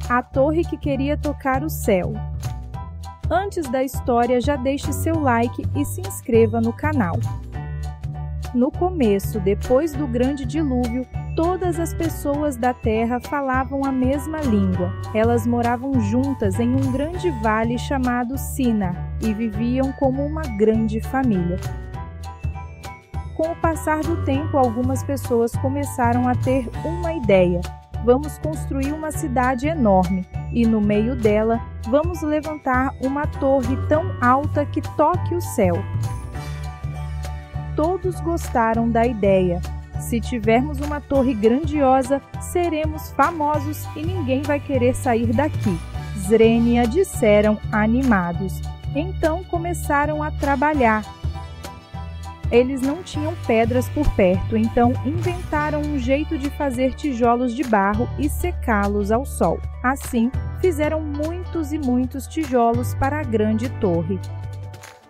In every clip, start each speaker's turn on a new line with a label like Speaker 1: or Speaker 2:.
Speaker 1: A torre que queria tocar o céu. Antes da história, já deixe seu like e se inscreva no canal. No começo, depois do grande dilúvio, todas as pessoas da terra falavam a mesma língua. Elas moravam juntas em um grande vale chamado Sina e viviam como uma grande família. Com o passar do tempo, algumas pessoas começaram a ter uma ideia. Vamos construir uma cidade enorme e no meio dela vamos levantar uma torre tão alta que toque o céu. Todos gostaram da ideia. Se tivermos uma torre grandiosa, seremos famosos e ninguém vai querer sair daqui, Zrenia disseram animados. Então começaram a trabalhar. Eles não tinham pedras por perto, então inventaram um jeito de fazer tijolos de barro e secá-los ao sol. Assim, fizeram muitos e muitos tijolos para a grande torre.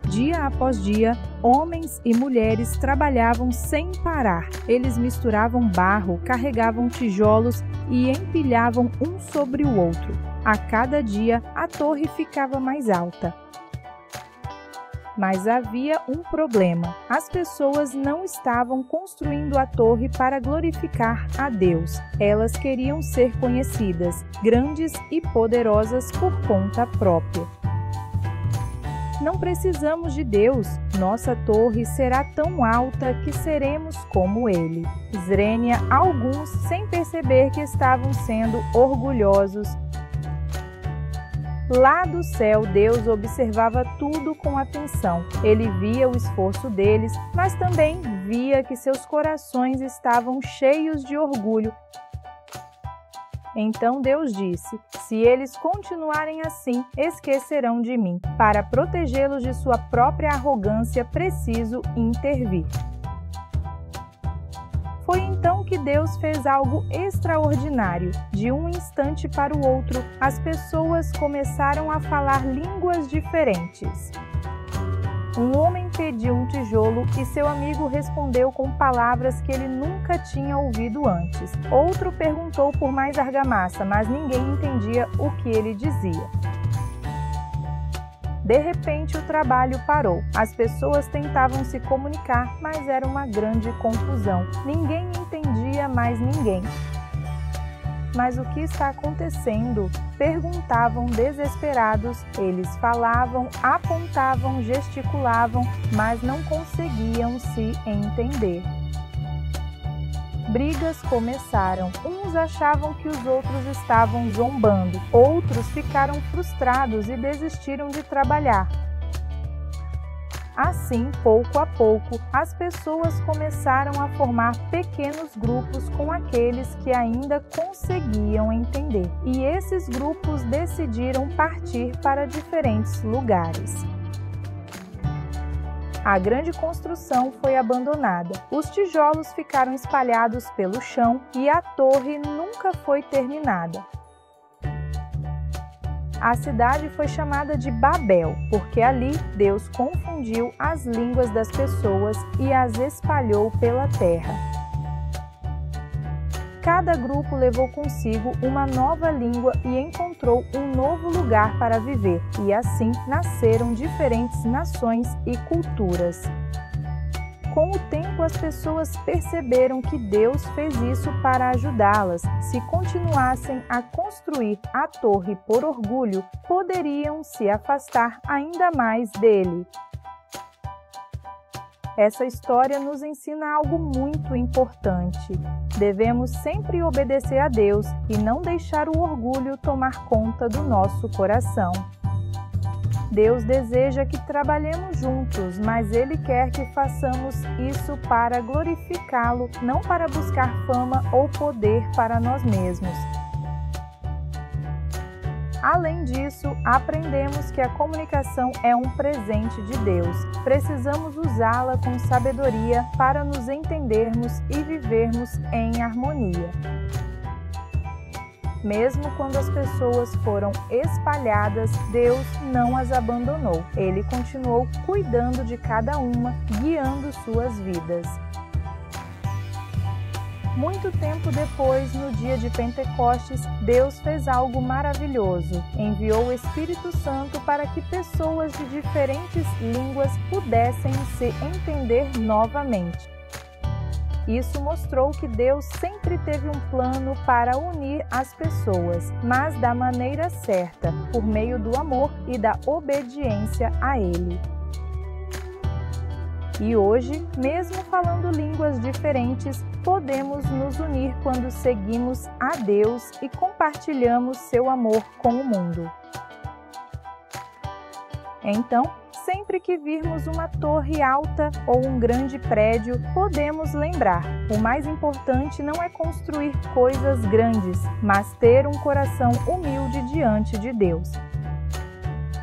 Speaker 1: Dia após dia, homens e mulheres trabalhavam sem parar. Eles misturavam barro, carregavam tijolos e empilhavam um sobre o outro. A cada dia, a torre ficava mais alta. Mas havia um problema. As pessoas não estavam construindo a torre para glorificar a Deus. Elas queriam ser conhecidas, grandes e poderosas por conta própria. Não precisamos de Deus. Nossa torre será tão alta que seremos como Ele. Zrenia, alguns, sem perceber que estavam sendo orgulhosos. Lá do céu, Deus observava tudo com atenção. Ele via o esforço deles, mas também via que seus corações estavam cheios de orgulho. Então Deus disse: se eles continuarem assim, esquecerão de mim. Para protegê-los de sua própria arrogância, preciso intervir. Foi então que Deus fez algo extraordinário. De um instante para o outro, as pessoas começaram a falar línguas diferentes. Um homem pediu um tijolo e seu amigo respondeu com palavras que ele nunca tinha ouvido antes. Outro perguntou por mais argamassa, mas ninguém entendia o que ele dizia. De repente, o trabalho parou. As pessoas tentavam se comunicar, mas era uma grande confusão. Ninguém entendia mais ninguém. Mas o que está acontecendo? Perguntavam desesperados. Eles falavam, apontavam, gesticulavam, mas não conseguiam se entender. Brigas começaram. Uns achavam que os outros estavam zombando. Outros ficaram frustrados e desistiram de trabalhar. Assim, pouco a pouco, as pessoas começaram a formar pequenos grupos com aqueles que ainda conseguiam entender. E esses grupos decidiram partir para diferentes lugares. A grande construção foi abandonada. Os tijolos ficaram espalhados pelo chão e a torre nunca foi terminada. A cidade foi chamada de Babel, porque ali Deus confundiu as línguas das pessoas e as espalhou pela terra. Cada grupo levou consigo uma nova língua e encontrou um novo lugar para viver, e assim nasceram diferentes nações e culturas. Com o tempo, as pessoas perceberam que Deus fez isso para ajudá-las. Se continuassem a construir a torre por orgulho, poderiam se afastar ainda mais dele. Essa história nos ensina algo muito importante. Devemos sempre obedecer a Deus e não deixar o orgulho tomar conta do nosso coração. Deus deseja que trabalhemos juntos, mas Ele quer que façamos isso para glorificá-lo, não para buscar fama ou poder para nós mesmos. Além disso, aprendemos que a comunicação é um presente de Deus. Precisamos usá-la com sabedoria para nos entendermos e vivermos em harmonia. Mesmo quando as pessoas foram espalhadas, Deus não as abandonou. Ele continuou cuidando de cada uma, guiando suas vidas. Muito tempo depois, no dia de Pentecostes, Deus fez algo maravilhoso. Enviou o Espírito Santo para que pessoas de diferentes línguas pudessem se entender novamente. Isso mostrou que Deus sempre teve um plano para unir as pessoas, mas da maneira certa, por meio do amor e da obediência a Ele. E hoje, mesmo falando línguas diferentes, podemos nos unir quando seguimos a Deus e compartilhamos seu amor com o mundo. Então, sempre que virmos uma torre alta ou um grande prédio, podemos lembrar: o mais importante não é construir coisas grandes, mas ter um coração humilde diante de Deus.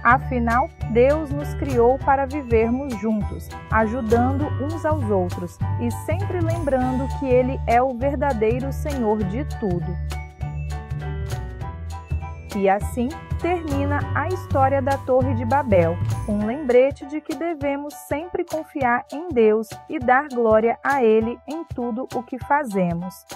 Speaker 1: Afinal, Deus nos criou para vivermos juntos, ajudando uns aos outros e sempre lembrando que Ele é o verdadeiro Senhor de tudo. E assim termina a história da Torre de Babel, um lembrete de que devemos sempre confiar em Deus e dar glória a Ele em tudo o que fazemos.